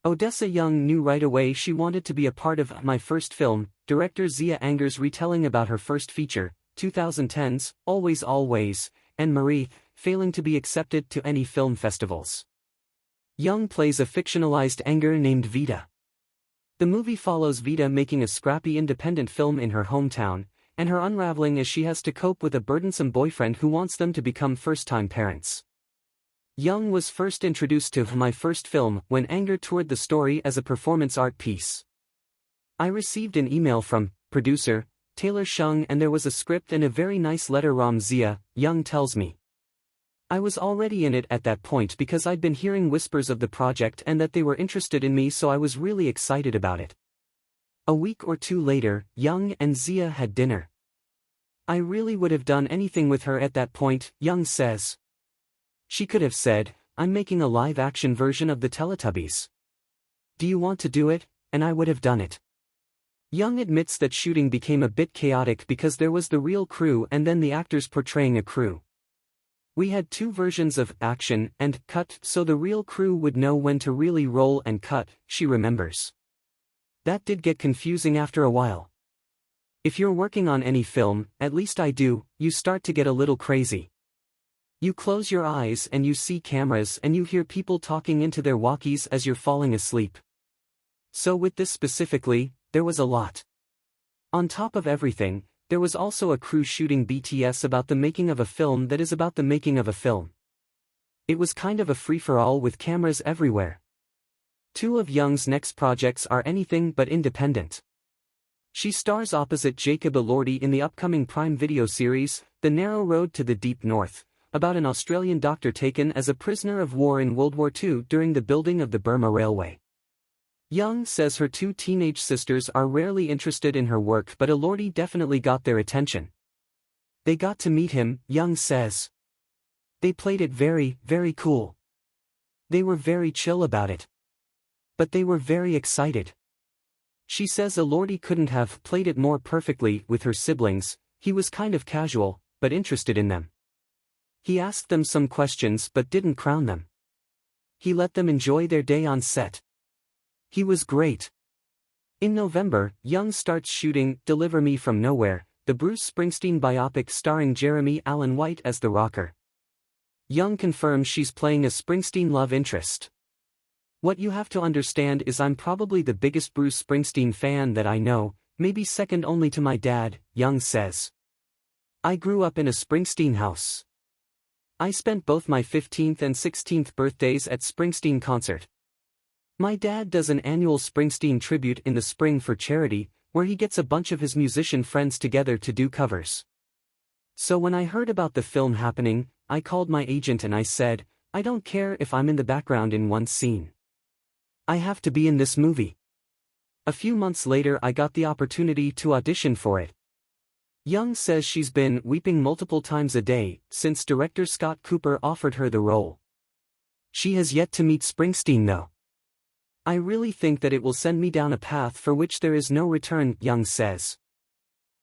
Odessa Young knew right away she wanted to be a part of my first film, director Zia Anger's retelling about her first feature, 2010's Always Always, and Marie, failing to be accepted to any film festivals. Young plays a fictionalized Anger named Vita. The movie follows Vita making a scrappy independent film in her hometown, and her unraveling as she has to cope with a burdensome boyfriend who wants them to become first-time parents. Young was first introduced to my first film when Anger toured the story as a performance art piece. I received an email from producer Taylor Shung and there was a script and a very nice letter from Zia, Young tells me. I was already in it at that point because I'd been hearing whispers of the project and that they were interested in me, so I was really excited about it. A week or two later, Young and Zia had dinner. I really would have done anything with her at that point, Young says. She could have said, I'm making a live-action version of the Teletubbies. Do you want to do it? And I would have done it. Young admits that shooting became a bit chaotic because there was the real crew and then the actors portraying a crew. We had two versions of action and cut so the real crew would know when to really roll and cut, she remembers. That did get confusing after a while. If you're working on any film, at least I do, you start to get a little crazy. You close your eyes and you see cameras and you hear people talking into their walkies as you're falling asleep. So with this specifically, there was a lot. On top of everything, there was also a crew shooting BTS about the making of a film that is about the making of a film. It was kind of a free-for-all with cameras everywhere. Two of Young's next projects are anything but independent. She stars opposite Jacob Elordi in the upcoming Prime Video series, The Narrow Road to the Deep North, about an Australian doctor taken as a prisoner of war in World War II during the building of the Burma Railway. Young says her two teenage sisters are rarely interested in her work, but Elordi definitely got their attention. They got to meet him, Young says. They played it very, very cool. They were very chill about it. But they were very excited. She says Elordi couldn't have played it more perfectly with her siblings. He was kind of casual, but interested in them. He asked them some questions but didn't crown them. He let them enjoy their day on set. He was great. In November, Young starts shooting Deliver Me From Nowhere, the Bruce Springsteen biopic starring Jeremy Allen White as the rocker. Young confirms she's playing a Springsteen love interest. What you have to understand is I'm probably the biggest Bruce Springsteen fan that I know, maybe second only to my dad, Young says. I grew up in a Springsteen house. I spent both my 15th and 16th birthdays at Springsteen concert. My dad does an annual Springsteen tribute in the spring for charity, where he gets a bunch of his musician friends together to do covers. So when I heard about the film happening, I called my agent and I said, I don't care if I'm in the background in one scene. I have to be in this movie. A few months later I got the opportunity to audition for it. Young says she's been weeping multiple times a day since director Scott Cooper offered her the role. She has yet to meet Springsteen though. I really think that it will send me down a path for which there is no return, Young says.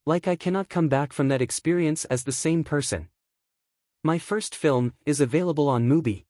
Like I cannot come back from that experience as the same person. My first film is available on Mubi.